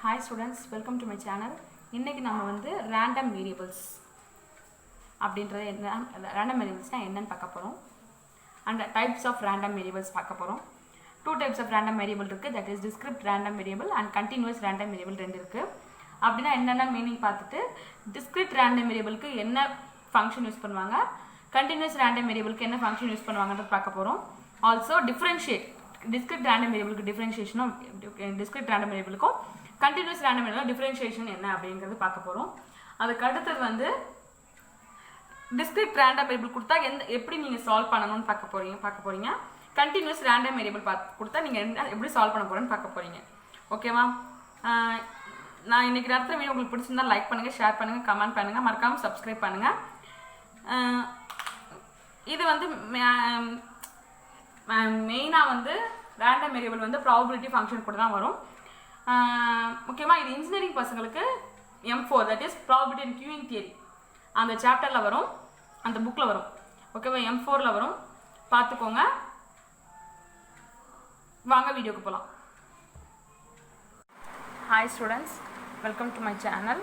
Hi students, welcome to my channel. இன்னைக்கு நம்ம வந்து random variables அப்படின்றது என்ன random variablesனா என்னன்னு பார்க்க போறோம். And types of random variables பார்க்க போறோம். Two types of random variable இருக்கு, that is discrete random variable and continuous random variable ரெண்டு இருக்கு. அப்படினா என்னென்ன மீனிங் பார்த்துட்டு discrete random variableக்கு என்ன ஃபங்க்ஷன் யூஸ் பண்ணுவாங்க, continuous random variableக்கு என்ன ஃபங்க்ஷன் யூஸ் பண்ணுவாங்கன்றத பார்க்க போறோம். Also differentiate discrete random variableக்கு differentiation discrete random variableக்கும் continuous random variable differentiation என்ன அப்படிங்கறது பார்க்க போறோம். அதுக்கு அடுத்து வந்து discrete random variable கொடுத்தா எப்படி நீங்க சால்வ் பண்ணனும்னு பார்க்க போறீங்க. continuous random variable கொடுத்தா நீங்க எப்படி சால்வ் பண்ண போறேன்னு பார்க்க போறீங்க. ஓகேவா? நான் இன்னைக்கு நடத்துற வீடியோ உங்களுக்கு பிடிச்சிருந்தா லைக் பண்ணுங்க, ஷேர் பண்ணுங்க, கமெண்ட் பண்ணுங்க, மறக்காம சப்ஸ்கிரைப் பண்ணுங்க. இது வந்து மெயினா வந்து random variable வந்து probability function கூட தான் வரும். முக்கியமா இது இன்ஜினியரிங் பசங்களுக்கு M4 that is probability and queuing theory அந்த சாப்டர்ல வரும், அந்த புக்ல வரும். ஓகேவா? M4 ல வரும், பாத்துக்கோங்க. வாங்க வீடியோக்கு போலாம். Hi students, welcome to my channel.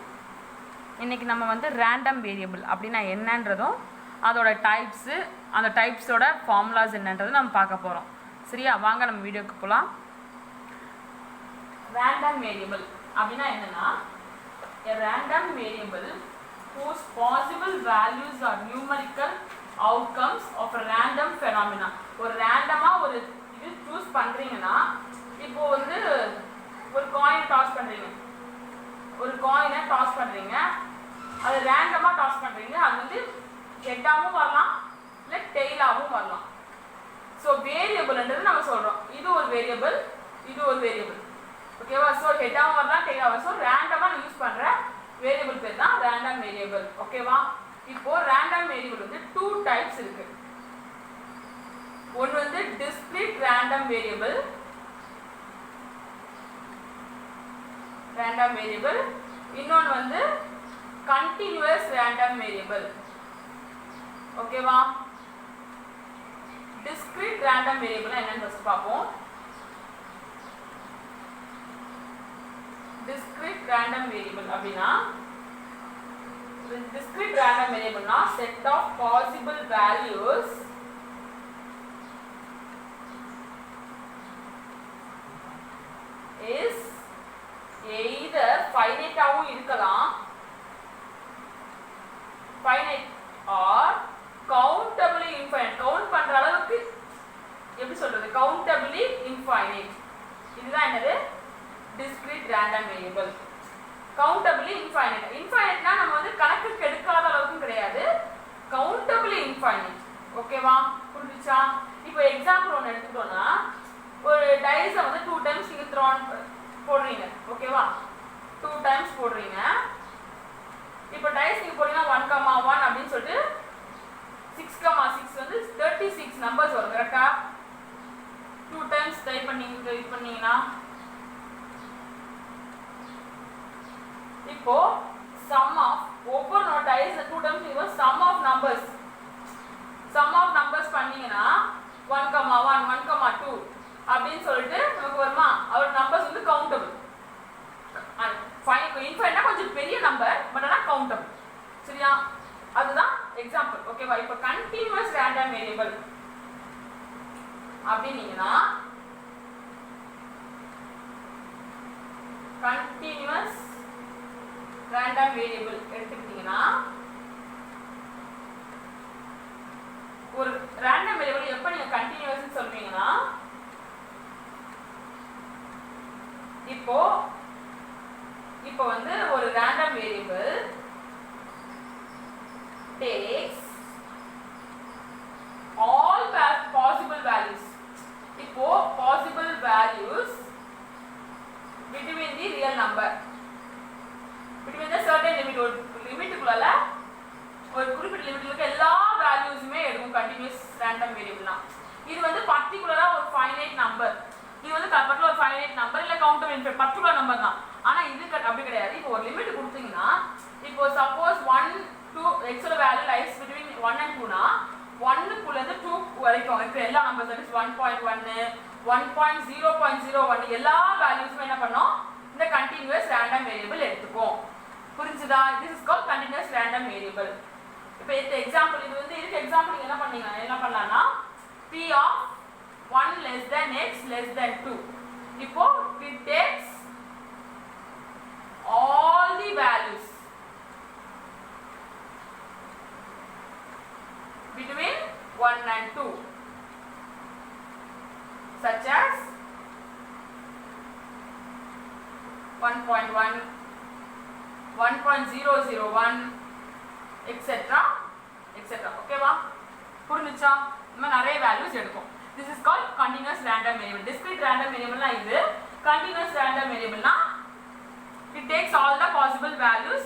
இன்னைக்கு நம்ம வந்து random variable அப்படினா என்னன்றதும் அதோட டைப்ஸ், அந்த டைப்ஸோட ஃபார்முலாஸ் என்னன்றதை நம்ம பார்க்க போறோம். சரியா? வாங்க நம்ம வீடியோக்கு போலாம். random variable அப்படினா என்னன்னா a random variable whose possible values are numerical outcomes of a random phenomena. ஒரு ரேண்டமா ஒரு இது சூஸ் பண்றீங்கன்னா, இப்போ வந்து ஒரு காயின் டாஸ் பண்றீங்க, ஒரு காயினை டாஸ் பண்றீங்க, அது ரேண்டமா டாஸ் பண்றீங்க, அது வந்து ஹெட்டாவும் வரலாம் இல்ல டெய்லாவும் வரலாம். சோ வேரியபிள்ன்றது நம்ம சொல்றோம், இது ஒரு வேரியபிள், இது ஒரு வேரியபிள். ஓகேவா? சோ ஹெட்டாவும் வரலாம் டெய்லாவும். சோ ரேண்டமா யூஸ் பண்ற வேரியபிள் பேர் தான் ரேண்டம் வேரியபிள். ஓகேவா? இப்போ ரேண்டம் வேரியபிள் வந்து டூ டைப்ஸ் இருக்கு. ஒன்னு வந்து discrete random variable, random variable, இன்னொன்னு வந்து continuous random variable. ஓகேவா? discrete random variable என்னன்னு ஃபர்ஸ்ட் பாப்போம். discrete random variable அப்படினா discrete random variable na set of possible values is either finite ஆவும் இருக்கலாம், finite or countably infinite. Count பண்ற அளவுக்கு எப்படி சொல்றது, countably infinite. இதுதான் என்னது discrete random variable. countably infinite. infiniteனா நம்ம வந்து கணக்குக்கு எடுக்காத அளவுக்கு கிடையாது, countably infinite. ஓகேவா? புரிஞ்சுச்சா? இப்போ எக்ஸாம்பிள் ஒன்னு எடுத்துட்டோம்னா, ஒரு டைஸ வந்து 2 டைம்ஸ் நீங்க த்ரோ போடுறீங்க. ஓகேவா? 2 டைம்ஸ் போடுறீங்க. இப்போ டைஸ் நீங்க போடுறீங்கன்னா 1,1 அப்படினு சொல்லிட்டு 6,6 வந்து 36 நம்பர்ஸ் வரும். கரெக்ட்டா? 2 டைம்ஸ் ட்ரை பண்ணீங்கன்னா இப்போ sum of open or dice 2 times equals sum of numbers பண்ணீங்கன்னா 1,1 1,2 அப்படினு சொல்லிட்டு நமக்கு வருமா? அவர் நம்பர்ஸ் வந்து கவுண்டபிள். இன்ஃபைனைட்னா கொஞ்சம் பெரிய நம்பர், பட் ஆனா கவுண்டபிள். சரியா? அதுதான் எக்ஸாம்பிள். ஓகேவா? இப்போ கண்டினியூஸ் ரேண்டம் வேரியபிள் அப்படினீங்கன்னா கண்டினியூஸ் random variable எடுத்துக்கிட்டீங்கன்னா, ஒரு random variable எப்ப நீங்க continuous னு சொல்வீங்கன்னா, இப்போ வந்து ஒரு random variable takes all possible values. இப்போ possible values between the real number, between the certain limit, ஒரு லிமிட்டுக்குள்ள ஒரு குறிப்பிட்ட லிமிட்ல எல்லா வேல்யூஸுமே எடுக்கும் கண்டினியூஸ் ரேண்டம் வேரியபிள்னா. இது வந்து பர்టిక్యులரா ஒரு ஃபைனைட் நம்பர், இது வந்து பர்టిక్యులர் ஒரு ஃபைனைட் நம்பர் இல்ல கவுண்டபிள் இன்ஃபைனைட் பர்టిక్యులர் நம்பர் தான். ஆனா இது அப்படி கிடையாது. இப்போ ஒரு லிமிட் கொடுத்தீங்கன்னா, இப்போ சப்போஸ் 1 2 x ஓட வேல்யூ லைஸ் between 1 and 2 னா 1 குள்ள இருந்து 2 வரைக்கும் இருக்கிற எல்லா நம்பர்ஸ் that is 1.1 1.0.01 எல்லா வேல்யூஸுமே என்ன பண்ணோம், இந்த கண்டினியூஸ் random variable எடுத்துக்கும். புரிஞ்சுதா? this is called continuous random variable. இப்போ இந்த எக்ஸாம்பிள் இது வந்து இதுக்கு எக்ஸாம்பிள் நீங்க என்ன பண்ணலாம்னா p of 1 less than x less than 2. இப்போ it takes all the values between 1 and 2 such as 1.1 1.001 etc etc ஓகேவா? புரிஞ்சுச்சா? இந்த நிறைய வேல்யூஸ் எடுக்கும். this is called continuous random variable. discrete random variable னா இது. continuous random variable னா it takes all the possible values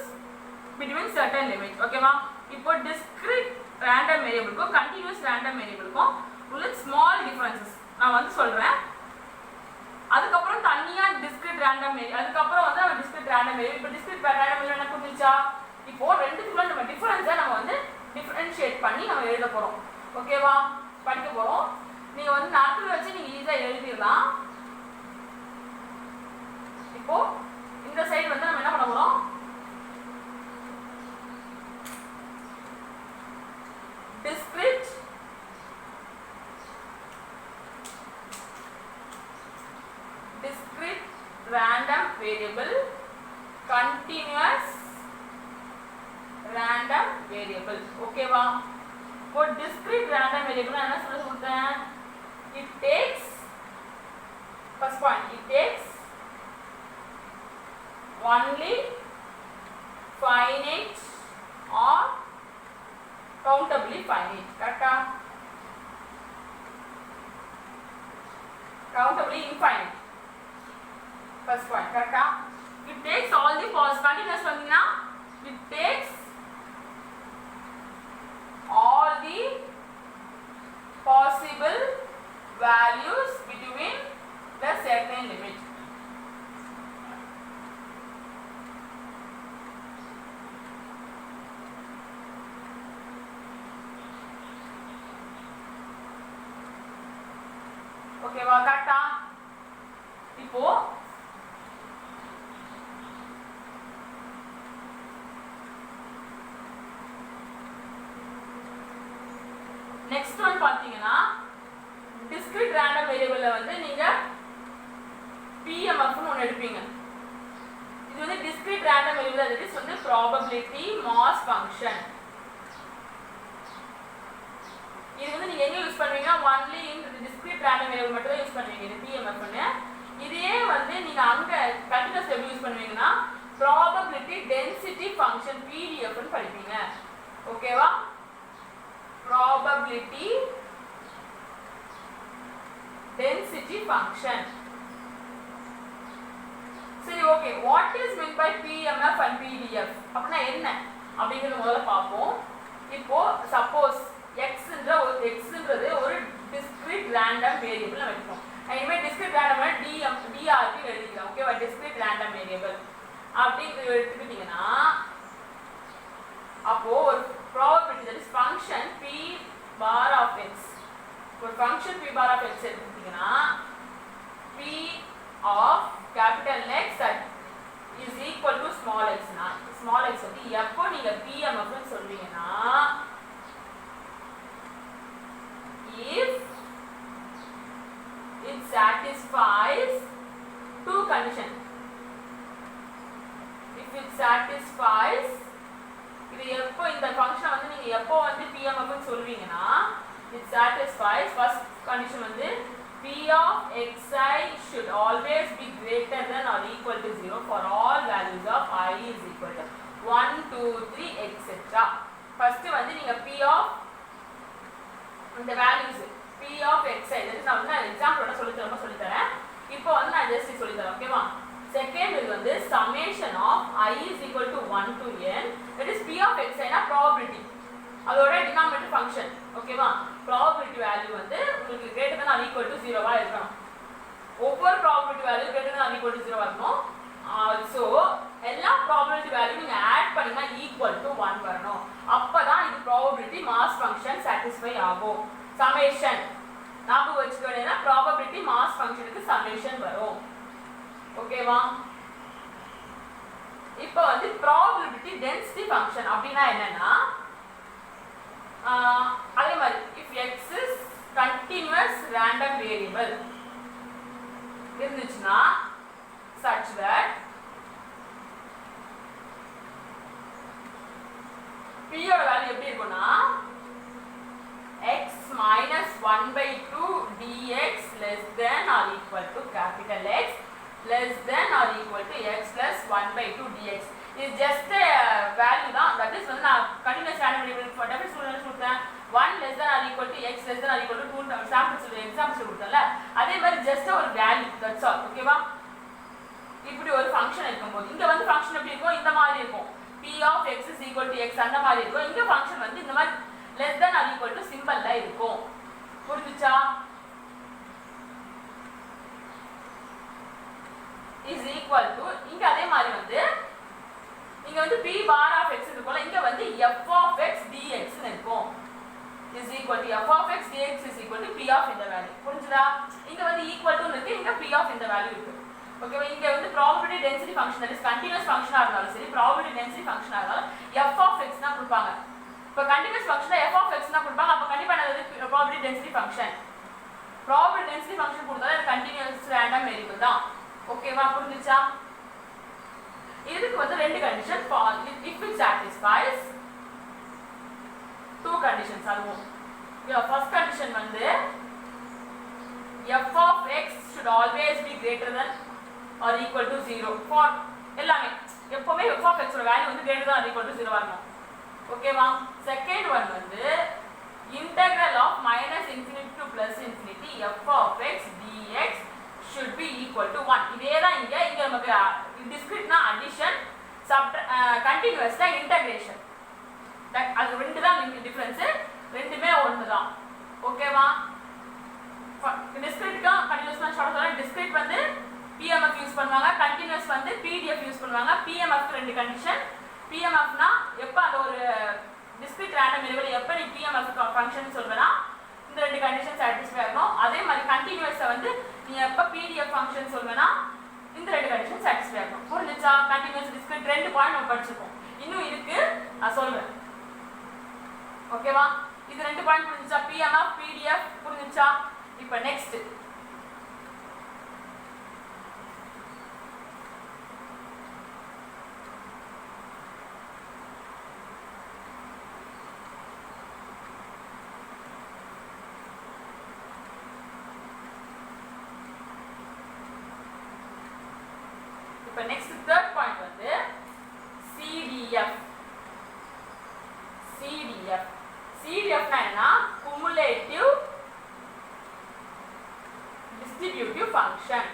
between certain limits. ஓகேவா? இப்போ discrete random variable க்கும் continuous random variable க்கும் உள்ள small differences நான் வந்து சொல்றேன். அதுக்கு அப்புறம் தனியா discrete random variable அதுக்கு அப்புறம் வந்து நம்ம discrete random variable இப்போ discrete random variable என்ன புரிஞ்சுச்சா? இப்போ ரெண்டுக்குள்ள நம்ம டிஃபரன்ஸை நம்ம வந்து டிஃபரன்ஷியேட் பண்ணி நம்ம எழுத போறோம். ஓகேவா? படிக்க போறோம். நீங்க வந்து நாட்கள் வச்சு நீங்க ஈஸியா எழுதிடலாம். இப்போ இந்த சைடு வந்து நம்ம என்ன பண்ண போறோம்? discrete random variable, continuous random variable. ஓகேவா? for discrete random variable என்ன சொல்றேன்? it takes first point it takes only finite or countably finite. correct? countably infinite first point. correct? it takes all the continuous வந்தீங்கன்னா it takes all the possible values between the certain limit. ஓகேவா? கரெக்ட்டா? இப்போ next one பாத்தீங்கன்னா discrete random variable வந்து நீங்க PMF னு ஒன்னு எடுப்பீங்க. இது வந்து discrete random variable that is வந்து probability mass function. இது வந்து நீங்க எங்க use பண்ணுவீங்கன்னா only in discrete random variable மட்டும் தான் யூஸ் பண்ணுவீங்க இது PMF னு. இதே வந்து நீங்க அங்க continuous எப்படி use பண்ணுவீங்கன்னா probability density function PDF னு படிப்பீங்க. ஓகேவா? probability density function. சரி, okay. what is meant by PMF and PDF அப்படினா என்ன அப்படிங்கறது முதல்ல பாப்போம். இப்போ suppose xன்றது ஒரு discrete random variable னு வெச்சுப்போம். இனிமே discrete random DRP எழுதிக்கலாம். ஓகேவா? discrete random variable அப்படிங்கறது எடுத்துக்கிட்டீங்கன்னா அப்போ ஒரு probability that is function p bar of x ஒரு function p bar of x எடுத்துக்கிட்டீங்கன்னா p of capital X is equal to small x னா small x வந்து எப்போ நீங்க PMF னு சொல்வீங்கன்னா if it satisfies two conditions. if it satisfies இது எப்போ இந்த ஃபங்க்ஷன் வந்து நீங்க எப்போ வந்து PMF னு சொல்வீங்கன்னா it satisfies first condition வந்து p of xi should always be greater than or equal to 0 for all values of I is equal to 1 2 3 etc. first வந்து நீங்க p of இந்த values p of xi இது நான் வந்து எக்ஸாம்பிளோட சொல்லி தரேன். இப்போ வந்து நான் ஜஸ்ட் சொல்லி தரேன். ஓகேவா? செகண்ட் இது வந்து summation of I is equal to 1 to n that is p of xi னா probability அதோட denominator function. ஓகேவா? probability value வந்து உங்களுக்கு greater than or equal to 0 ஆ இருக்கணும். ஒவ்வொரு probability value greater than or equal to 0 ஆ இருக்கணும். also எல்லா probability value நீங்க ஆட் பண்ணீங்கன்னா equal to 1 வரணும். அப்பதான் இது probability mass function satisfy ஆகும். summation ஞாபகம் வச்சுக்கோங்க. probability mass function க்கு summation வரும். ஓகேவா? இப்போ வந்து ப்ராபபிலிட்டி டென்சிட்டி ஃபங்க்ஷன் அப்படின்னா என்னன்னா அதே மாதிரி if x is continuous random variable இருந்துச்சுன்னா such that p ஓட வேல்யூ எப்படி இருக்கும்னா x minus 1/2 dx less than or equal to capital X less than or equal to x plus 1/2 dx. Is just a value தான். That is வந்து நான் continuous random variable for definition students கொடுத்தேன் 1 less than or equal to x less than or equal to 2 samples examples கொடுத்தேன்ல அதே மாதிரி just ஒரு value that's all. ஓகேவா? இப்படி ஒரு ஃபங்க்ஷன் இருக்கும்போது இங்க வந்து ஃபங்க்ஷன் எப்படி இருக்கும் இந்த மாதிரி இருக்கும் p of x is equal to x அந்த மாதிரி இருக்கும் இங்க ஃபங்க்ஷன் வந்து இந்த மாதிரி less than or equal to சிம்பல்ல இருக்கும் புரிஞ்சுச்சா is equal to இங்க அதே மாதிரி வந்து இங்க வந்து p bar of x இருக்கும்ல இங்க வந்து f of x dx ன்னு இருக்கும் is equal to f of x dx is equal to p of இந்த வேல்யூ புரிஞ்சுதா இங்க வந்து equal to இருக்கு இங்க p of இந்த வேல்யூ இருக்கு ஓகேவா இங்க வந்து probability density function that is continuous function இருந்தாலும் சரி probability density function இருந்தாலும் f of x னா கொடுப்பாங்க இப்ப continuous function f of x னா கொடுப்பாங்க அப்ப கண்டிப்பா என்னது probability density function கொடுத்தா அது continuous random variable தான் ஓகேவா புரிஞ்சுச்சா இதுக்கு வந்து ரெண்டு condition if it satisfies two conditions அதுவும் first condition வந்து f of x should always be greater than or equal to 0 for எல்லாமே எப்பவுமே f of x ஓட வேல்யூ வந்து greater than or equal to 0 வரணும் ஓகேவா செகண்ட் ஒன் வந்து integral of minus infinity to plus infinity f of x dx should be equal to 1 இதே தான் இங்க நமக்கு discreteனா addition continuous தான் integration அது ரெண்டு தான் டிஃபரன்ஸ் ரெண்டுமே ஒன்று தான் ஓகேவா discrete continuous நான் சொல்ல சொல்றேன் discrete வந்து PMF யூஸ் பண்ணுவாங்க continuous வந்து PDF யூஸ் பண்ணுவாங்க PMF க்கு ரெண்டு கண்டிஷன் PMF னா எப்ப அந்த ஒரு discrete random variable எப்ப நீ PMF ஃபங்க்ஷன் சொல்றனா இந்த ரெண்டு கண்டிஷன் satisfy ஆகணும் அதே மாதிரி continuous வந்து நீ எப்ப PDF ஃபங்க்ஷன் சொல்றனா இந்த ரெண்டு கண்டிஷன் satisfy ஆகணும் புரிஞ்சுச்சா continuous discrete ரெண்டு பாயிண்ட் நம்ம படிச்சிருக்கோம் இன்னும் இருக்கு நான் சொல்றேன் ஓகேவா இது ரெண்டு பாயிண்ட் புரிஞ்சுச்சா PMF PDF புரிஞ்சுச்சா இப்போ நெக்ஸ்ட் இப்போ நெக்ஸ்ட் தேர்ட் பாயிண்ட் வந்து CDF னா என்ன cumulative distributive function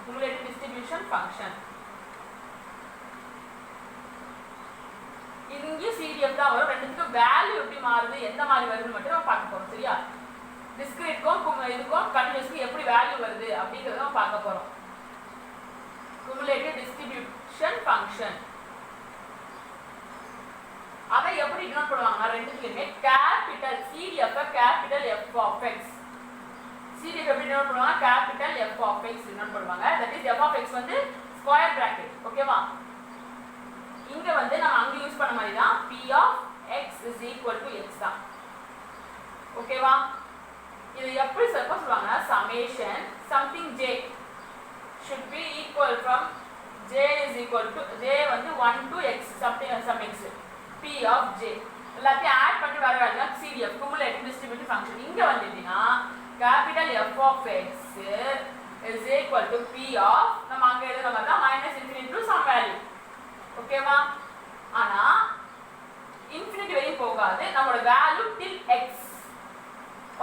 cumulative distribution function இங்க CDF தான் வரும் ரெண்டுத்துக்கு வேல்யூ எப்படி மாறுது எந்த மாதிரி வருதுன்னு மட்டும் நம்ம பார்க்க போறோம் சரியா டிஸ்கிரீட்க்கும் இதுக்கும் கண்டினியூஸ்க்கு எப்படி வேல்யூ வருது அப்படிங்கறத நம்ம பார்க்க போறோம் cumulative distribution function அதை எப்படி டினோட் பண்ணுவாங்கன்னா ரெண்டுத்துலயுமே capital CDF capital F of x CDF எப்படி டினோட் பண்ணுவாங்க capital F of x denote பண்ணுவாங்க that is F of x வந்து ஸ்கொயர் பிராக்கெட் ஓகேவா இங்க வந்து நம்ம அங்க யூஸ் பண்ண மாதிரி தான் p of x is equal to x தான் ஓகேவா இது எப்படி சொல்லுவாங்கன்னா summation something j should be equal from j is equal to j வந்து 1 to x something some x p of j எல்லாத்தையும் ஆட் பண்ணி வர வேண்டியது CDF cumulative distributive function இங்க வந்துட்டீனா capital F of x is equal to p of நம்ம அங்க எழுதுற மாதிரி தான் minus infinity to some value ஓகேவா ஆனா இன்ஃபினிட்டி வரையும் போகாது நம்மளோட வேல்யூ till x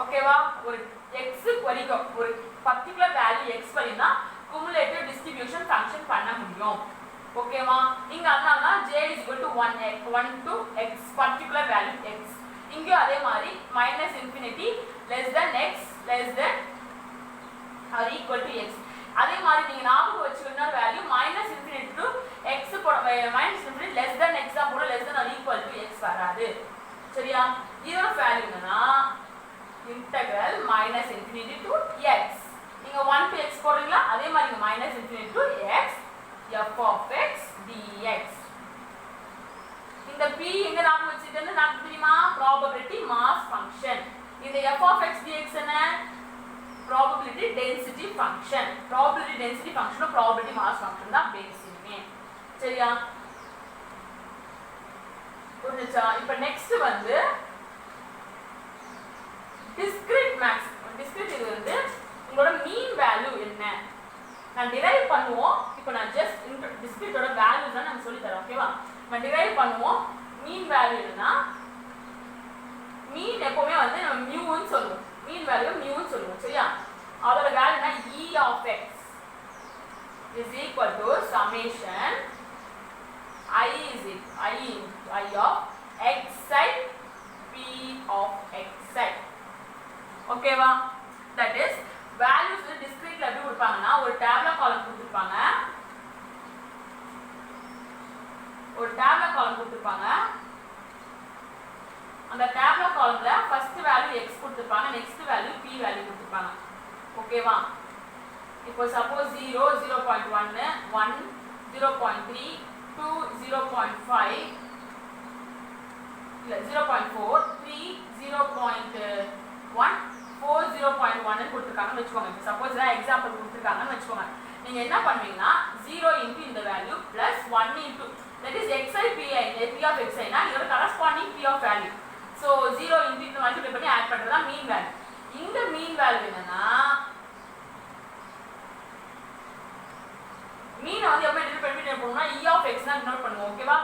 ஓகேவா ஒரு x வரைக்கும் ஒரு பர்టిక్యులர் வேல்யூ x வரையும் தான் cumulative distribution function பண்ண முடியும் ஓகேவா இங்க அதனால தான் j is equal to 1 to x particular value x இங்க அதே மாதிரி minus infinity less than x less than or equal to x அதே மாதிரி நீங்க ஞாபகம் வச்சுக்கணும்னா value minus infinity to x போட minus infinity less than x போட less than or equal to x வராது சரியா இதோட வேல்யூ என்னன்னா integral minus infinity to x. நீங்க 1 to x போடுறீங்களா அதே மாதிரி இங்க minus infinity to x f of x dx. இந்த p எங்க ஞாபகம் வச்சிட்டேன்னு நமக்கு தெரியுமா probability mass function. இந்த f of x dx என்ன probability density function. probability density function or probability mass function தான் பேசினே. சரியா? புரிஞ்சுச்சா? இப்போ நெக்ஸ்ட் வந்து discrete max. discrete இது வந்து உங்களோட மீன் வேல்யூ என்ன நான் டிரைவ் பண்ணுவோம். இப்போ நான் ஜஸ்ட் discreteோட வேல்யூஸ் தான் நான் சொல்லி தரேன். ஓகேவா? நம்ம டிரைவ் பண்ணுவோம். மீன் வேல்யூ என்னன்னா மீன் எப்பவுமே வந்து நம்ம மியூன்னு சொல்லுவோம். மீன் வேல்யூ மியூன்னு சொல்லுவோம். சரியா? அதோட வேல்யூனா e of x is equal to summation I of xi p of xi. ஓகேவா? that is values discreteல எப்படி கொடுப்பாங்கன்னா ஒரு டேப்ல காலம் கொடுத்திருப்பாங்க. அந்த டேப்ல காலம்ல ஃபர்ஸ்ட் வேல்யூ x கொடுத்திருப்பாங்க, நெக்ஸ்ட் வேல்யூ p வேல்யூ கொடுத்திருப்பாங்க. ஓகேவா? இப்போ சப்போஸ் 0 0.1 1 0.3 2 0.5 இல்ல 0.4 3 0.1 4 0.1 ன்னு கொடுத்திருக்காங்கன்னு வெச்சுக்கோங்க. இப்போ சப்போஸ் இதா எக்ஸாம்பிள் கொடுத்திருக்காங்கன்னு வெச்சுக்கோங்க. நீங்க என்ன பண்ணுவீங்கன்னா 0 into இந்த value plus 1 into that is xi pi p of xi னா இதோட corresponding p of value. so 0 into இந்த மல்டிப்ளை பண்ணி ஆட் பண்றதா மீன் வேல்யூ. இந்த மீன் வேல்யூ என்னன்னா மீனை வந்து எப்படி டிஃபைன் பண்ணோம்னா e of x னா டினோட் பண்ணுவோம். ஓகேவா?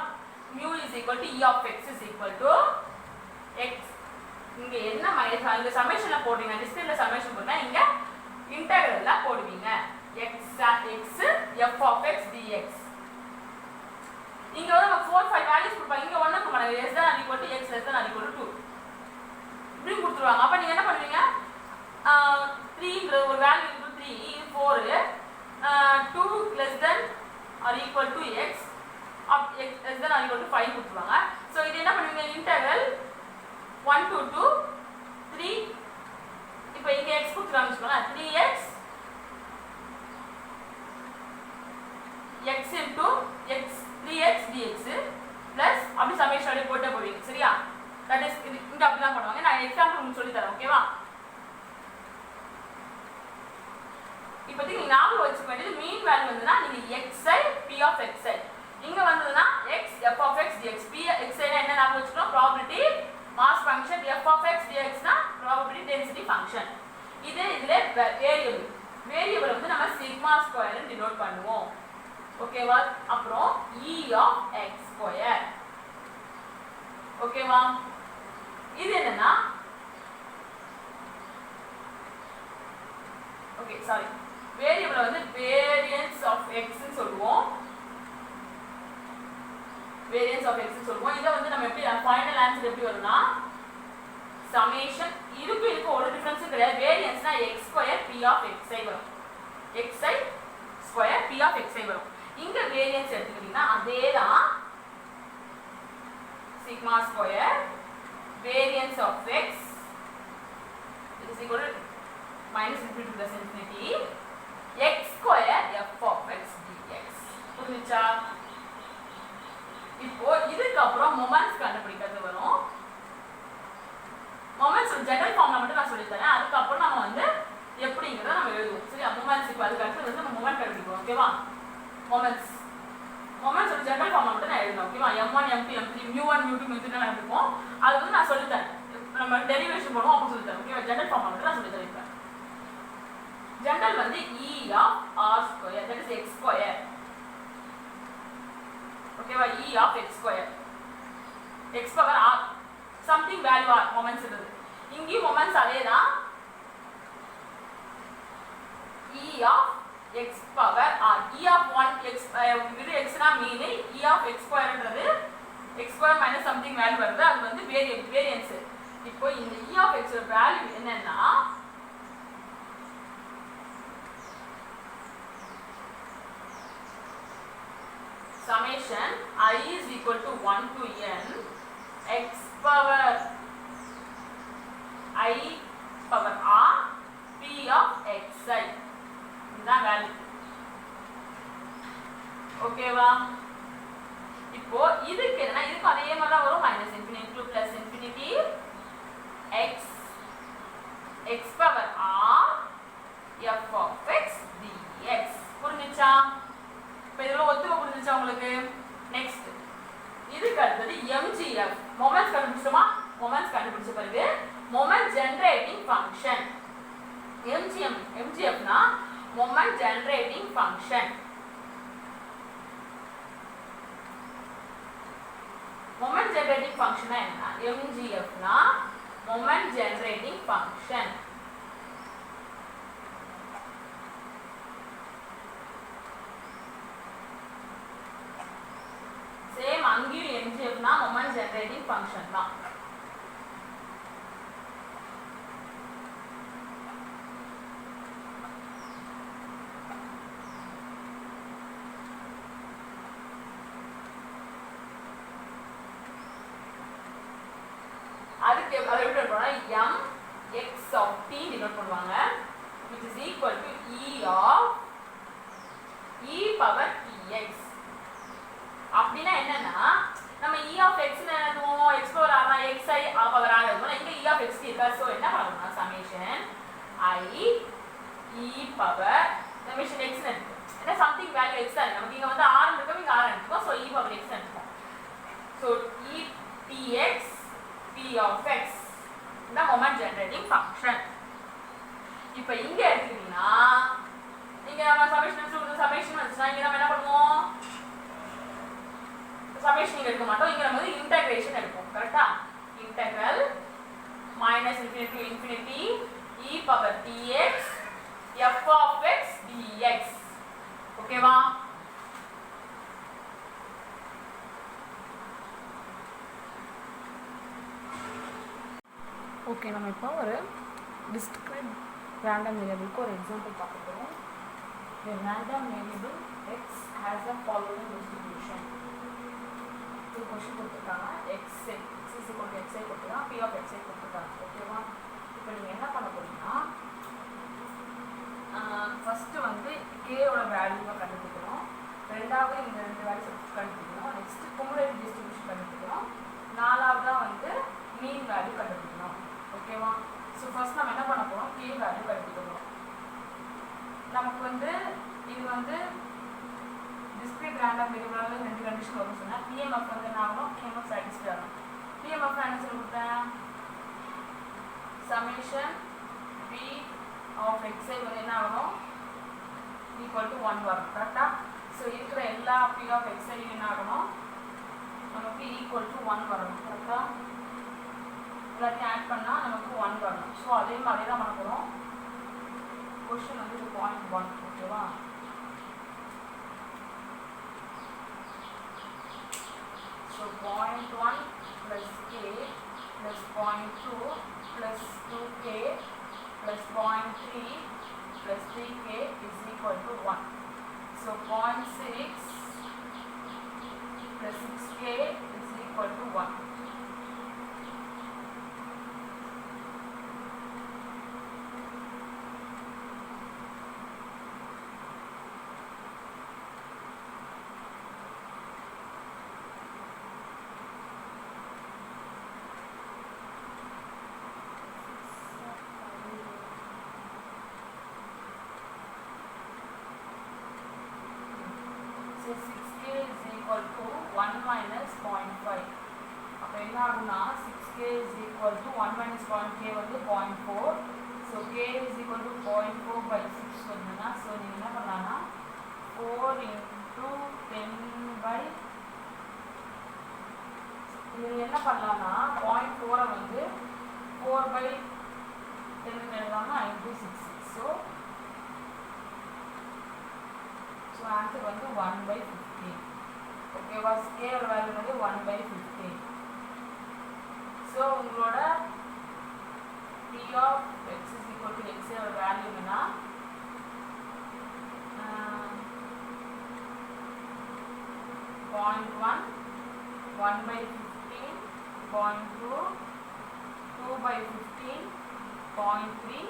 mu is equal to e of x is equal to x. இங்க என்ன மைனஸ் இந்த சமேஷன்ல போடுவீங்க. டிஸ்கிரிட்ல சமேஷன் போடுனா இங்க இன்டகிரல்ல போடுவீங்க. x f of x dx. இங்க வந்து 4 5 வேல்யூஸ் கொடுப்பாங்க. இங்க 1 கொடுப்பாங்க. less than or equal to x less than or equal to 2 இப்படி கொடுத்துருவாங்க. அப்ப நீங்க என்ன பண்ணுவீங்க 3 ஒரு வேல்யூ இருக்கு 3 4 2 less than or equal to x of x less than or equal to 5 கொடுத்துருவாங்க. சோ இது என்ன பண்ணுவீங்க இன்டகிரல் 1 to 2 3 இப்போ இங்க x கொடுத்துறாங்க வெச்சுக்கோங்க 3x x into x 3x dx plus அப்படி சமேஷன் அப்படியே போட்டே போவீங்க. சரியா? தட் இஸ் இங்க அப்படி தான் பண்ணுவாங்க. நான் எக்ஸாம்பிள் உங்களுக்கு சொல்லி தரேன். ஓகேவா? இப்போதைக்கு நீங்க ஞாபகம் வச்சுக்க வேண்டியது மீன் வேல்யூ வந்துனா நீங்க xi p of xi இங்க வந்ததுனா x f of x dx p xi னா என்ன ஞாபகம் வச்சுக்கணும் probability mass function f of x dx னா probability density function. இதுல வேரியபிள் வந்து நம்ம sigma square ன்னு டினோட் பண்ணுவோம். ஓகேவா? அப்புறம் e of x square. ஓகேவா? இது என்னன்னா ஓகே சாரி வேரியபிள் வந்து variance of x ன்னு சொல்லுவோம். variance of x ன்னு சொல்லுவோம். இத வந்து நம்ம எப்படி ஃபைனல் ஆன்சர் எப்படி வரும்னா summation இதுக்கு ஒரு டிஃபரன்ஸ் கிடையாது. வேரியன்ஸ்னா x square p of xi வரும். xi square p of xi வரும். இங்க வேரியன்ஸ் எடுத்துக்கிட்டீங்கன்னா அதேதான் sigma square variance of x is equal to minus infinity plus infinity x square f of x dx. புரியுதா? இப்போ இதுக்கு அப்புறம் மொமெண்ட்ஸ் கண்டுபிடிக்கிறது வரும். மொமெண்ட்ஸ் ஜெனரல் ஃபார்ம்ல மட்டும் நான் சொல்லி தரேன். அதுக்கு அப்புறம் நம்ம வந்து எப்படிங்கறத நம்ம எழுதுவோம். சரியா? மொமெண்ட்ஸ் இப்போ அதுக்கு அடுத்து வந்து நம்ம மொமெண்ட் கண்டுபிடிப்போம். ஓகேவா? மொமெண்ட்ஸ் ஒரு ஜெனரல் ஃபார்ம்ல மட்டும் நான் எழுதணும். ஓகேவா? m1 m2 m3 mu1 mu2 mu3 நான் எழுதுவோம். அது வந்து நான் சொல்லி தரேன். நம்ம டெரிவேஷன் பண்ணுவோம் அப்ப சொல்லி தரேன். ஓகேவா? ஜெனரல் ஃபார்ம்ல மட்டும் நான் சொல்லி தரேன். ஜெனரல் வந்து e of r square that is x square. ஓகேவா? e of x square x power r something value r moments இருக்கு. இங்க moments அதேதான் e of x power r e of 1 x இது x னா மீன் e of x squareன்றது x square minus something value வருது. அது வந்து variance. இப்போ இந்த e of x ஓட வேல்யூ என்னன்னா summation I is equal to 1 to n x power I power R P of X I இதுதான் வேல்யூ. ஓகேவா? இப்போ இதுக்கு என்ன, இதுக்கு அதே மாதிரி தான் வரும். Minus infinity to plus infinity X X power R F of X D X. புரிஞ்சுச்சா? இப்போ இதெல்லாம் ஒத்துக்க புரிஞ்சுச்சா உங்களுக்கு? நெக்ஸ்ட் இதுக்கு அடுத்தது எம்ஜிஎஃப். மொமெண்ட்ஸ் கண்டுபிடிச்சோமா? மொமெண்ட்ஸ் கண்டுபிடிச்ச பிறகு மொமெண்ட் ஜெனரேட்டிங் ஃபங்க்ஷன். எம்ஜிஎஃப்னா moment generating function. moment generating function என்ன? MGF னா moment generating function. சேம் அங்கேயும் MGF னா moment generating function தான். அதுக்கு அதை எப்படி பண்ணுவாங்க? m x of t denote பண்ணுவாங்க, which is equal to e of e power tx. அப்படினா என்னன்னா நம்ம e of x ன்னு எழுதுவோம், x power r னா xi r power r எழுதுவோம். இங்க e of x இருக்கா, சோ என்ன பண்ணணும்னா summation i e power summation x ன்னு இருக்கு. என்ன something value x தான் நமக்கு இங்க வந்து r இருக்கு, இங்க r இருக்கு, சோ e power x ன்னு இருக்கும். So e tx p of x இந்த moment generating function. இப்போ இங்க எடுத்தீங்கன்னா நீங்க நம்ம சமேஷன் வந்துச்சுனா இங்க நம்ம என்ன பண்ணுவோம்? சமேஷன் எடுக்க மாட்டோம், இங்க நம்ம வந்து இன்டகிரேஷன் எடுப்போம். கரெக்ட்டா? Integral minus infinity to infinity e power tx f of x dx. ஓகேவா? ஓகே, நம்ம இப்போ ஒரு டிஸ்கிரிட் ரேண்டம் வேரியபிளுக்கு ஒரு எக்ஸாம்பிள் பார்க்க போகிறோம். A random variable x has a following distribution. இது கொஸ்டின் கொடுத்துருக்காங்க, x is equal to xi கொடுத்துருக்காங்க, p of xi கொடுத்துருக்காங்க. ஓகேவா? இப்போ நீங்கள் என்ன பண்ண போறீங்கன்னா ஃபஸ்ட்டு வந்து கேயோட வேல்யூவை கண்டுபிடிக்கணும், ரெண்டாவது இந்த ரெண்டு வேல்யூ கண்டுபிடிக்கணும், நெக்ஸ்ட் குமுலேட்டிவ் டிஸ்ட்ரிபியூஷன் கண்டுபிடிக்கணும், நாலாவதாக வந்து மீன் வேல்யூ கண்டுபிடிக்கணும். ஓகேவா? ஸோ ஃபர்ஸ்ட் நம்ம என்ன பண்ண போகிறோம்? கே வேல்யூ கண்டுபிடிக்கணும். நமக்கு வந்து இது வந்து டிஸ்கிரிட் ரேண்டம் வேரியபிளால ரெண்டு கண்டிஷன் வரும்னு சொன்னால் பிஎம்எஃப் வந்து என்ன ஆகணும்? கேஎம்எஃப் சாட்டிஸ்ஃபை ஆகணும். பிஎம்எஃப் என்ன சொல்லி கொடுத்தேன்? சமேஷன் பி ஆஃப் எக்ஸ்ஐ வந்து என்ன ஆகணும்? ஈக்குவல் டு 1 வரும். கரெக்டாக? ஸோ இருக்கிற எல்லா பி ஆஃப் எக்ஸ்ஐ என்ன ஆகணும்? நமக்கு ஈக்குவல் டு 1 வரணும். கரெக்டாக? எல்லாத்தையும் ஆட் பண்ணால் நமக்கு 1 வரணும். ஸோ அதே மாதிரி தான் பண்ண போகிறோம். கொஸ்டின் வந்து இது 0.1. ஓகேவா? So 0.1 plus k plus 0.2 plus 2k plus 0.3 plus 3k is equal to 1. So 0.6 plus 6k is equal to 1. So 6k is equal to 1 minus 0.5. அப்போ என்ன ஆகும்னா 6k is equal to 1 minus 0.k வந்து 0.4. So k is equal to 0.4 by 6 வந்துன்னா so நீங்கள் என்ன பண்ணலாம்னா 4 into 10 by நீங்கள் என்ன பண்ணலாம்னா 0.4 வந்து 4 by 10 எழுதலாம்னா into 6. ஸோ ஆன்சர் வந்து 1 by 15. ஓகேவா? ஸ்கேலோட வேல்யூ வந்து 1 by 15. ஸோ உங்களோட p of x is equal to x ஓட வேல்யூ என்னன்னா 0.1 1 by 15 0.2 2 by 15 0.3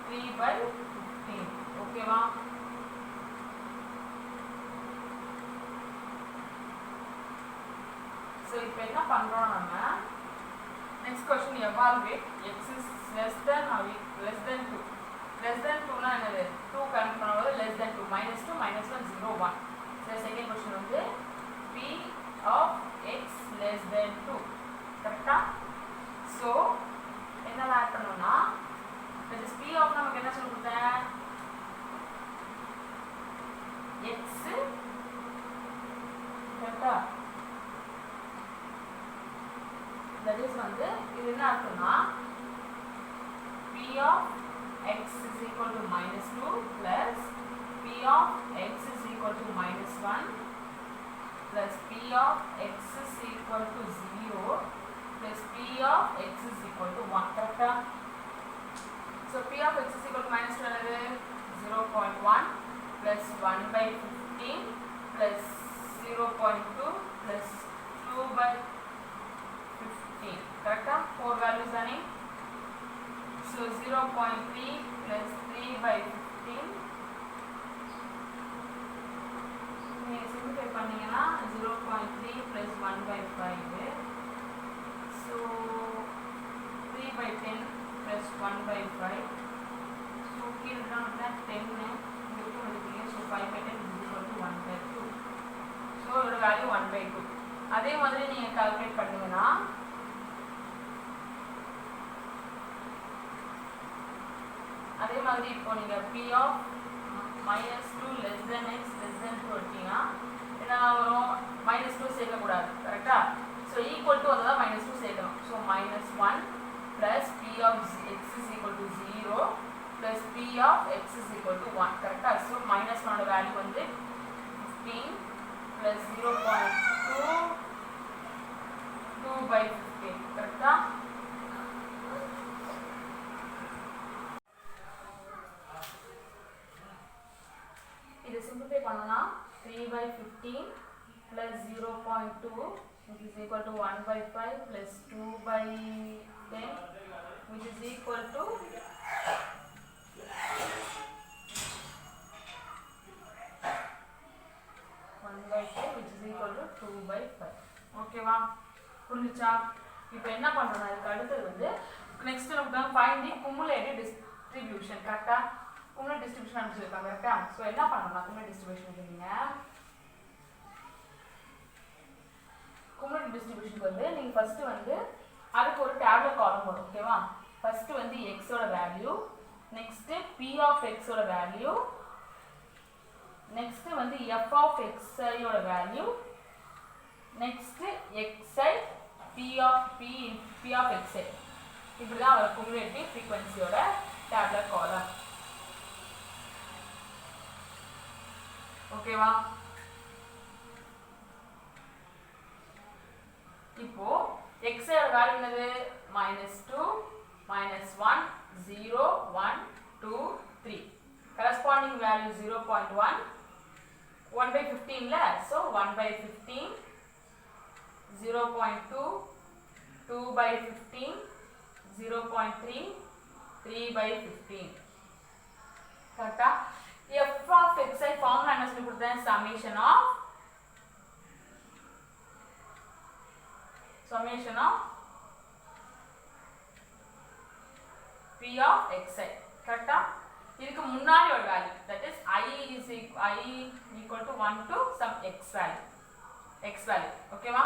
3/15 ஓகேவா ஸோ இப்போ என்ன பண்ணுறோம் நம்ம next question evaluate X is less than less than 2 less than 2 னா என்னது 2 கனெக்ட் பண்ணும்போது less than 2 -2 -1 0 1 சரி செகண்ட் क्वेश्चन வந்து p of x less than 2 கரெக்ட்டா சோ என்ன ஆட் பண்ணனும்னா that is p of நமக்கு என்ன சொல்லி கொடுத்தேன் x கரெக்ட்டா that is வந்து இது என்ன அர்த்தம்னா p of x is equal to -2 plus p of x is equal to -1 plus p of x is equal to 0 plus p of x is equal to 1 correct so p of x is equal to -2 என்னது 0.1 plus 1/15 plus 0.2 plus 2/15 correct 4 values தானே so 0.3 plus 3/15 நீங்க simplify பண்ணீங்கன்னா 0.3 plus 1/5 so 3/10 plus 1/5 so கீழ இருந்தா 10 இங்க எடுத்தீங்க so 5/10 is equal to 1/2 so இதோட value 1/2 அதே மாதிரி நீங்க கால்குலேட் பண்ணீங்கன்னா அதே மாதிரி இப்போ நீங்க p of -2 less than x less than 2 எடுத்தீங்கன்னா என்ன வரும் -2 சேர்க்க கூடாது கரெக்ட்டா சோ ஈக்குவல் டு வந்தா -2 சேர்க்கணும் so -1 plus p of x is equal to 0 plus p of x is equal to 1 கரெக்ட்டா சோ -1 ஓட வேல்யூ வந்து 15 plus 0.2 2/15 கரெக்ட்டா இது சிம்பிளிஃபை பண்ணனா 3/15 plus 0.2 which is equal to 1/5 plus 2/10 which is equal to 1/5 which is equal to 2/5 ஓகேவா புரிஞ்சுச்சா இப்போ என்ன பண்றோம்னா இதுக்கு அடுத்து வந்து நெக்ஸ்ட் நமக்கு ஃபைண்ட் தி குமுலேட்டிவ் டிஸ்ட்ரிபியூஷன் கரெக்ட்டா குமுலேட்டிவ் டிஸ்ட்ரிபியூஷன் அனுப்பிச்சிருக்காங்க கரெக்ட்டா சோ என்ன பண்ணனும்னா குமுலேட்டிவ் டிஸ்ட்ரிபியூஷன் எழுதுங்க குமுலேட்டிவ் டிஸ்ட்ரிபியூஷனுக்கு வந்து நீங்க ஃபர்ஸ்ட் வந்து அதுக்கு ஒரு டேபிள் காலம் வரும் ஓகேவா ஃபர்ஸ்ட் வந்து x ஓட value next p of x ஓட வேல்யூ நெக்ஸ்ட் வந்து f of xi ஓட value next xi p of xi இப்படிதான் வர குமுலேட்டிவ் ஃப்ரீக்வென்சியோட டேபிள் காலம் ஓகேவா இப்போ x ஓட வேல்யூ என்னது -2 -1 0 1 2 3 corresponding value 0.1 1/15 ல so 1/15 0.2 2/15 0.3 3/15 கரெக்ட்டா f of xi ஃபார்முலா என்ன சொல்லி கொடுத்தேன் summation of p of xi கரெக்ட்டா இதுக்கு முன்னாடி ஒரு value that is I equal to 1 to some x value ஓகேவா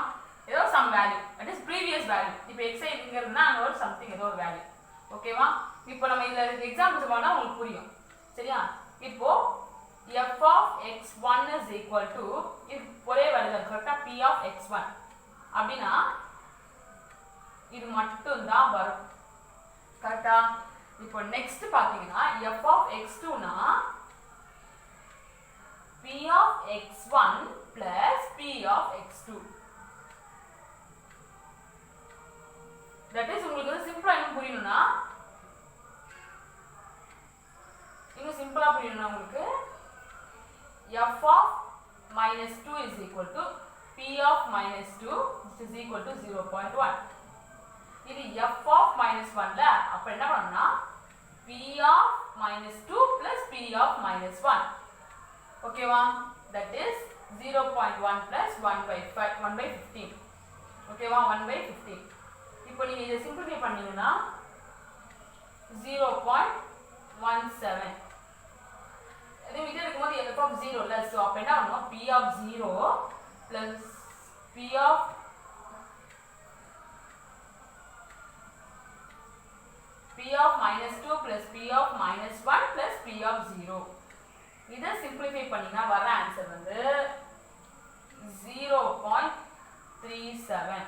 ஏதோ some value that is previous value இப்போ xi இங்க இருந்தா அங்க ஒரு something ஏதோ ஒரு வேல்யூ ஓகேவா இப்போ நம்ம இதுல எக்ஸாம்பிள்ஸ் பண்ணா உங்களுக்கு புரியும் சரியா இப்போ f of x1 is equal to இது ஒரே வேல்யூ தான் கரெக்ட்டா p of x1 அப்படினா இது மட்டும் தான் வரும் கரெக்ட்டா இப்போ நெக்ஸ்ட் பாத்தீங்கன்னா f of x2 னா p of x1 plus p of x2 that is உங்களுக்கு சிம்பிளா என்ன புரியணும்னா இன்னும் சிம்பிளா புரியணும்னா உங்களுக்கு f of -2 is equal to p of -2 which is equal to 0.1 இது f of -1 ல அப்ப என்ன பண்ணனும்னா p of -2 plus p of -1 ஓகேவா that is 0.1 plus 1/15 ஓகேவா 1/15 இப்போ நீங்க இத சிம்பிளிஃபை பண்ணீங்கனா 0.17 இதே மீட்டர் இருக்கும்போது f of 0 இல்ல சோ அப்ப என்ன பண்ணனும் p of 0 plus p of -2 plus p of -1 plus p of 0 இத சிம்பிளிஃபை பண்ணீனா வர ஆன்சர் வந்து 0.37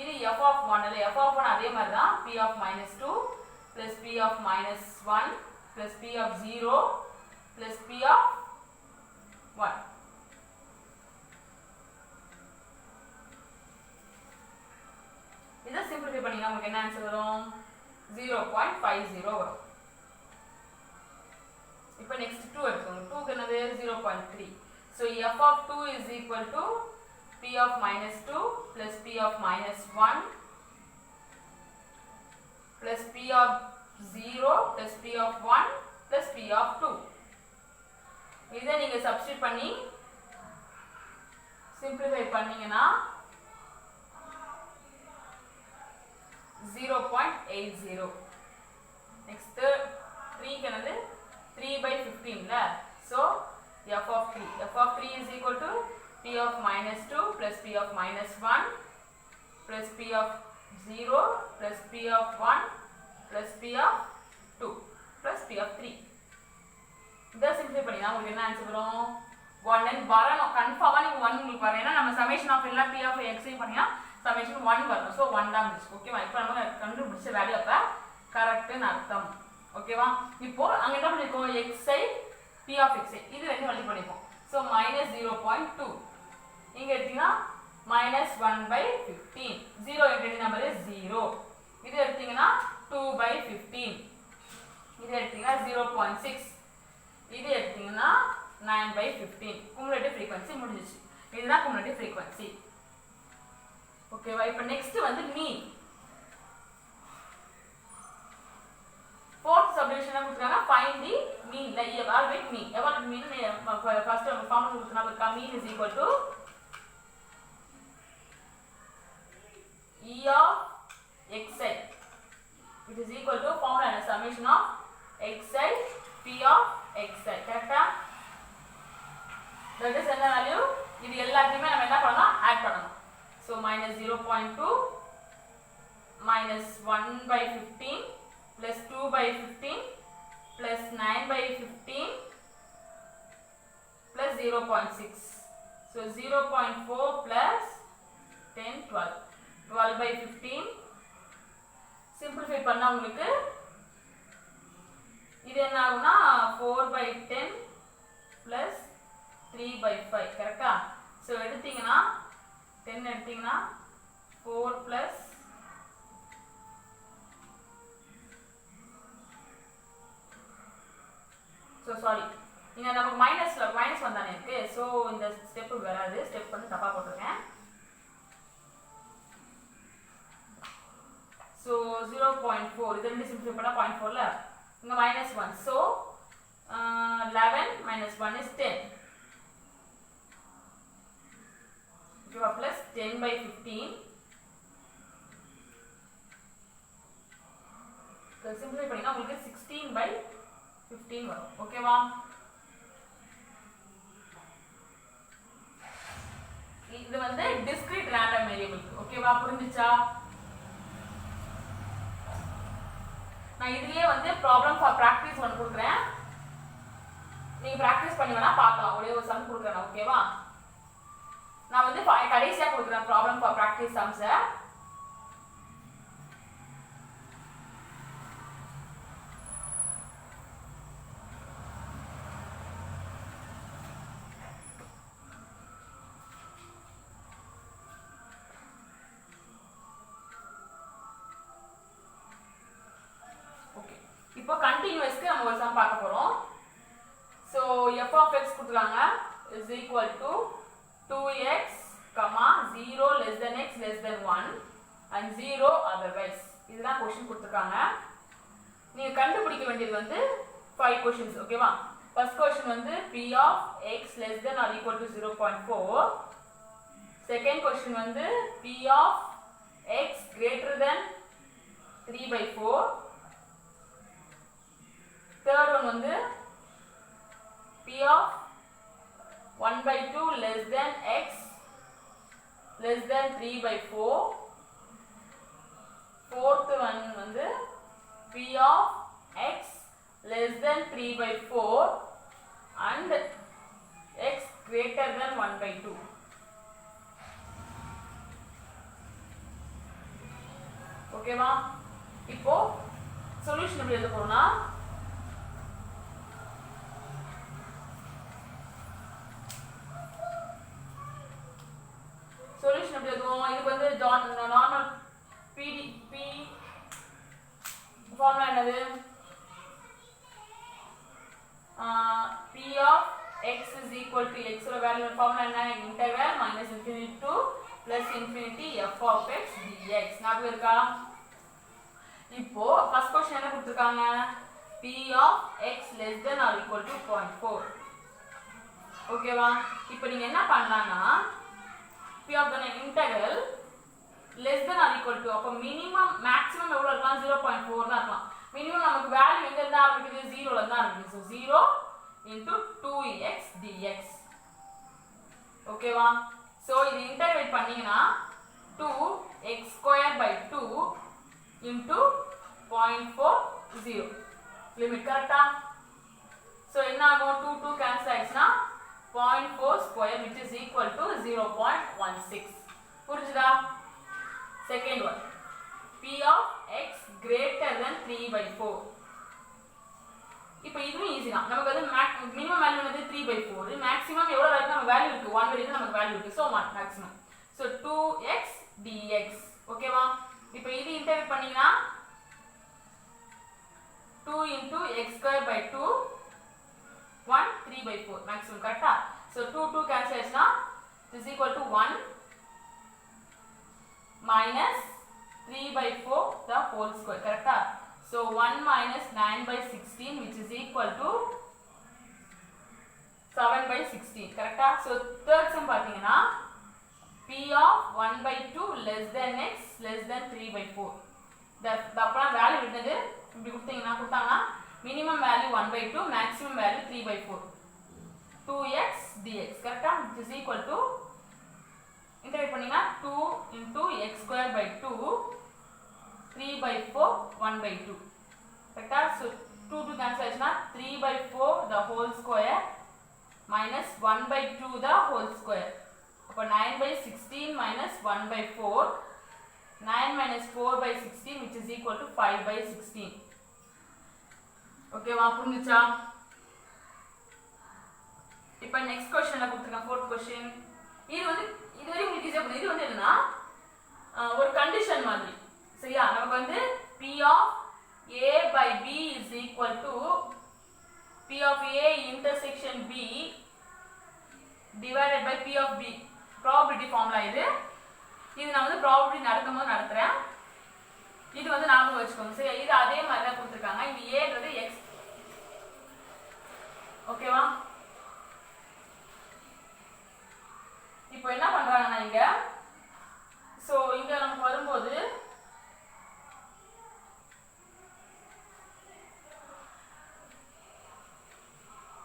இது f of 1 இல்ல f of 1 அதே மாதிரி தான் p of -2 plus p of -1 plus p of 0 plus p of 1 இத சிம்பிளிஃபை பண்ணீனா உங்களுக்கு என்ன ஆன்சர் வரும் 0.50 வரும் இப்போ நெக்ஸ்ட் 2 எடுத்துக்கோங்க 2 க்கு என்னது 0.3 so f of 2 is equal to p of -2 plus p of -1 plus p of 0 plus p of 1 plus p of 2 இத நீங்க சப்ஸ்டிட்யூட் பண்ணி சிம்பிளிஃபை பண்ணீங்கனா 0.80 next 3 க்கு என்னது 3/15 ல so f of 3 is equal to p of -2 plus p of -1 plus p of 0 plus p of 1 plus p of 2 plus p of 3 இத simplify பண்ணினா உங்களுக்கு என்ன ஆன்சர் வரும் 1 and வரணும் கன்ஃபார்மா நீங்க 1 உங்களுக்கு வரும் ஏன்னா நம்ம சமேஷன் ஆஃப் எல்லா p of x பண்ணினா சமேஷன் 1 வரணும் சோ 1 தான் வந்துச்சு ஓகேவா இப்போ நம்ம கண்டுபிடிச்ச வேல்யூ அப்ப கரெக்ட்னு அர்த்தம் ஓகேவா இப்போ அங்க என்ன பண்ணிருக்கோம் xi p of xi இது ரெண்டு மல்டிப்ளை பண்ணிப்போம் சோ -0.2 இங்க எடுத்தீங்கன்னா -1/15 0 என்ட்ரி நம்பர் 0 இது எடுத்தீங்கன்னா 2/15 இது எடுத்தீங்கன்னா 0.6 இது எடுத்தீங்கன்னா 9/15 cumulative frequency முடிஞ்சிச்சு இதுதான் cumulative frequency ஓகேவா இப்போ நெக்ஸ்ட் வந்து மீன் fourth subdivision கொடுத்தாங்க find the mean ல evaluate mean first ஃபார்முலா கொடுத்தா mean is equal to e of xi it is equal to formula and summation of xi p of xi கரெக்ட்டா that is என்ன value இது எல்லாத்தையுமே நம்ம என்ன பண்ணனும் ஆட் பண்ணனும் so -0.2 -1/15 plus 2/15 plus 9/15 plus 0.6 so 0.4 plus 10 12 12/15 simplify பண்ணா உங்களுக்கு இது என்ன ஆகும்னா 4/10 plus 3/5 கரெக்ட்டா சோ எடுத்தீங்கன்னா 10 எடுத்தீங்கன்னா 4 plus so sorry இங்க நமக்கு மைனஸ் வந்தானே இருக்கு சோ இந்த ஸ்டெப் வராது ஸ்டெப் வந்து தப்பா போட்டுருக்கேன் so 0.4 இது ரெண்டு சிம்பிளிஃபை பண்ணா 0.4 ல இங்க -1 so 11 - 1 is 10 okay plus 10/15 so simplify பண்ணினா உங்களுக்கு 16/15 வரும் ஓகேவா இது வந்து discrete random variable ஓகேவா புரிஞ்சுச்சா நான் இதுலயே வந்து problem for practice ஒன்னு கொடுக்கிறேன் நீங்க பிராக்டீஸ் பண்ணி வேணா பார்க்கலாம் ஒரே ஒரு சம் கொடுக்கிறேன் ஓகேவா நான் வந்து கடைசியா கொடுக்கிறேன் problem for practice sums இப்போ கண்டினியூஸ்க்கு நம்ம ஒரு சம் பார்க்க போறோம் சோ f of x கொடுத்துறாங்க is equal to 2x, 0 less than x less than 1 and 0 otherwise. இதுதான் क्वेश्चन கொடுத்திருக்காங்க. நீங்க கண்டுபிடிக்க வேண்டியது வந்து 5 क्वेश्चंस ஓகேவா? ஃபர்ஸ்ட் क्वेश्चन வந்து p of x less than or equal to 0.4. Second question வந்து p of x greater than 3/4. third one வந்து p of 1/2 less than x less than 3/4. fourth one வந்து p of x less than 3/4 and x greater than 1/2. ஓகேவா? இப்போ solution எப்படி எழுத போறோம்னா solution எப்படி எழுதுவோம்? இதுக்கு வந்து நார்மல் p ஃபார்முலா என்னது? p of x is equal to x ஓட வேல்யூ ஃபார்முலா என்ன? Integral -∞ to +∞ f of x dx. ஞாபகம் இருக்கா? இப்போ ஃபர்ஸ்ட் क्वेश्चन என்ன கொடுத்திருக்காங்க? p of x less than or equal to 0.4. ஓகேவா? இப்போ நீங்க என்ன பண்ணலாம்னா p of the integral less than or equal to அப்ப மினிமம் மேக்ஸிமம் எவ்வளவு இருக்கலாம்? 0.4 தான் இருக்கலாம். மினிமம் நமக்கு வேல்யூ எங்க இருந்து ஆரம்பிக்குது? 0 ல இருந்து ஆரம்பிக்குது. So 0 into 2x dx. ஓகேவா? So இது இன்டகிரேட் பண்ணீங்கனா 2x²/2 into 0.40 லிமிட் கரெக்ட்டா? So என்ன ஆகும்? 2 கேன்சல் ஆயிடுச்சுனா 0.4² which is equal to 0.16. புரிஞ்சுதா? Second one p of x greater than 3/4. இப்போ இதுவும் ஈஸி தான். நமக்கு வந்து மினிமம் வேல்யூ வந்து 3/4. மேக்ஸிமம் எவ்வளவு வரைக்கும் நமக்கு வேல்யூ இருக்கு? 1 வரைக்கும் நமக்கு வேல்யூ இருக்கு. So 1 maximum. So 2x dx. ஓகேவா? இப்போ இது இன்டகிரேட் பண்ணீங்கனா 2 into x²/2 1 3/4 மேக்ஸிமம் கரெக்ட்டா? சோ 2 கேன்சல் ஆச்சுனா is equal to 1 minus 3/4 the whole square கரெக்ட்டா? so 1 minus 9/16 which is equal to 7/16 கரெக்ட்டா? so third sum பாத்தீங்கன்னா p of 1/2 less than x less than 3/4. அப்பனா வேல்யூ என்னது? இப்படி கொடுத்தாங்கன்னா minimum value 1/2 maximum value 3/4. 2x dx கரெக்ட்டா? which is equal to integrate பண்ணீங்கன்னா 2 into x²/2 3/4 1/2 கரெக்ட்டா? so 2 கேன்சல் ஆச்சுனா 3/4 the whole square minus 1/2 the whole square. அப்ப 9/16 minus 1/4 9 minus 4/16 which is equal to 5/16. ஓகேவா? புரிஞ்சுச்சா? இப்போ நெக்ஸ்ட் क्वेश्चनல கொடுத்திருக்கேன் fourth question. இது வந்து இதுவரை உங்களுக்கு ஈஸியா புரியுது. இது வந்து என்னன்னா ஒரு கண்டிஷன் மாதிரி. சரியா? நமக்கு வந்து p of a by b is equal to p of a intersection b divided by p of b. probability formula இது. இது நான் வந்து probability நடக்கும்போது நடத்துறேன். இது வந்து ஞாபகம் வச்சுக்கோங்க. சரி, இது அதே மாதிரி தான் கொடுத்திருக்காங்க. இங்க a ன்றது x. ஓகேவா? இப்போ என்ன பண்றாங்கன்னா இங்க சோ இங்க நமக்கு வரும்போது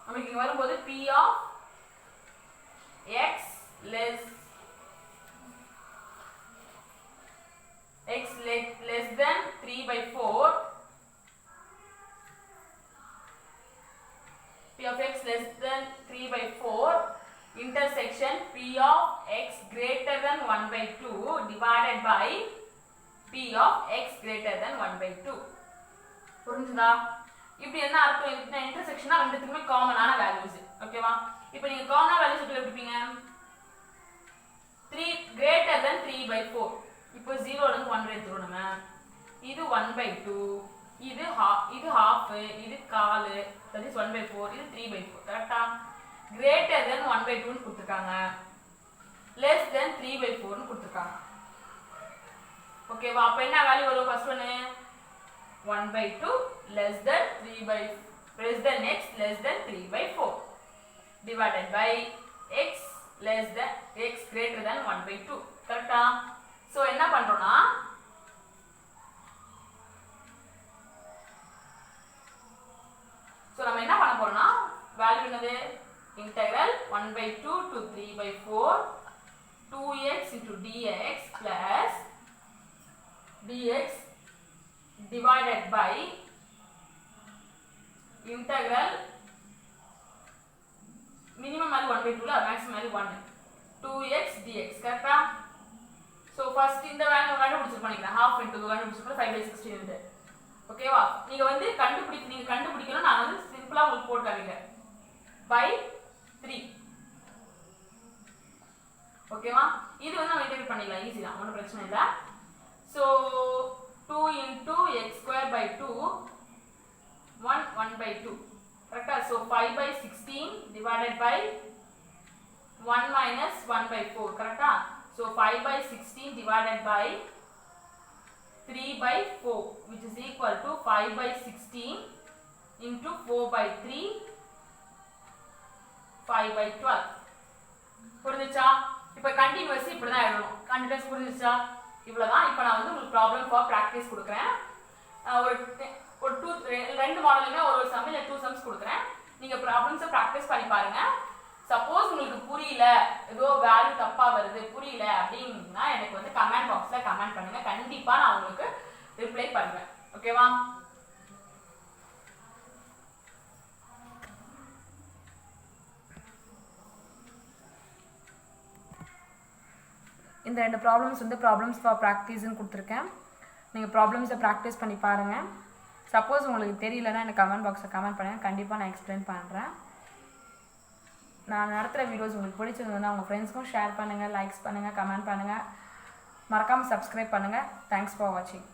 நமக்கு இங்க வரும்போது p of x less than 3/4 p of x less than 3/4 intersection p of x greater than 1/2 divided by p of x greater than 1/2. புரிஞ்சுதா? இப்படி என்ன அர்த்தம்? இந்த இன்டர்செக்ஷனா ரெண்டுத்துக்குமே காமனான வேல்யூஸ். ஓகேவா? இப்போ நீங்க காமனான வேல்யூஸ் எப்படி எடுப்பீங்க? 3 greater than 3/4. இப்போ 0 ல இருந்து 1 எடுத்துறோம் நம்ம. இது 1/2 இது half இது 1/4 that is 1/4 இது 3/4 கரெக்ட்டா? greater than 1/2 னு கொடுத்திருக்காங்க. less than 3/4 னு கொடுத்திருக்காங்க. ஓகேவா? அப்போ என்ன வேல்யூ வரும்? ஃபர்ஸ்ட் ஒன்று 1/2 less than 3/4 less than x less than 3/4 divided by x less than x greater than 1/2. கரெக்டா? ஸோ என்ன பண்றோம்னா நம்ம என்ன பண்ண போறோம்னா வேல்யூ என்னது? integral 1/2 to 3/4 2x into dx plus dx divided by integral minimum value 1/2 la maximum value 1 2x dx. கரெக்டா? So first இந்த வேல்யூ கண்டுபிடிச்சு பண்ணிக்கலாம். half into கண்டுபிடிச்சு 5/16 இருந்து. ஓகேவா? நீங்க வந்து கண்டுபிடிக்கணும். நான் வந்து சிம்பிளா உங்களுக்கு போட்டு காமிக்கிறேன். by 3. ஓகேவா? இது வந்து நம்ம இன்டகிரேட் பண்ணிடலாம். ஈஸி தான். ஒண்ணும் பிரச்சனை இல்ல. So 2 into x square by 2 1/2. கரெக்டா? So 5/16 divided by 1 minus 1/4. கரெக்டா? So 5/16 divided by 3/4 which is equal to 5/16 into 4/3 5/12. புரிஞ்சுச்சா? இப்போ கண்டினியூஸ் இப்படி தான் எழுதணும். கண்டினியூஸ் புரிஞ்சுச்சா? இவ்வளவுதான். இப்போ நான் வந்து உங்களுக்கு ப்ராப்ளம் ஃபார் பிராக்டிஸ் கொடுக்குறேன். ரெண்டு மாடலுமே ஒரு சம் இல்ல 2 சம்ஸ் கொடுக்குறேன். நீங்க ப்ராப்ளம்ஸை பிராக்டிஸ் பண்ணி பாருங்க. சப்போஸ் உங்களுக்கு புரியல, ஏதோ வேல்யூ தப்பா வருது, புரியல அப்படின்னா எனக்கு வந்து கமெண்ட் பாக்ஸ்ல கமெண்ட் பண்ணுங்க. கண்டிப்பா நான் உங்களுக்கு ரிப்ளை பண்ணுவேன். ஓகேவா? இந்த ரெண்டு ப்ராப்ளம்ஸ் வந்து ப்ராப்ளம்ஸ் ஃபார் ப்ராக்டிஸ்ன்னு கொடுத்துருக்கேன். நீங்கள் ப்ராப்ளம்ஸை ப்ராக்டிஸ் பண்ணி பாருங்கள். சப்போஸ் உங்களுக்கு தெரியலன்னா எனக்கு கமெண்ட் பாக்ஸில் கமெண்ட் பண்ணுங்கள். கண்டிப்பாக நான் எக்ஸ்பிளைன் பண்ணுறேன். நான் நடத்துகிற வீடியோஸ் உங்களுக்கு பிடிச்சிருந்ததுன்னா உங்கள் ஃப்ரெண்ட்ஸ்க்கும் ஷேர் பண்ணுங்கள், லைக்ஸ் பண்ணுங்கள், கமெண்ட் பண்ணுங்கள். மறக்காமல் சப்ஸ்கிரைப் பண்ணுங்கள். தேங்க்ஸ் ஃபார் வாட்சிங்.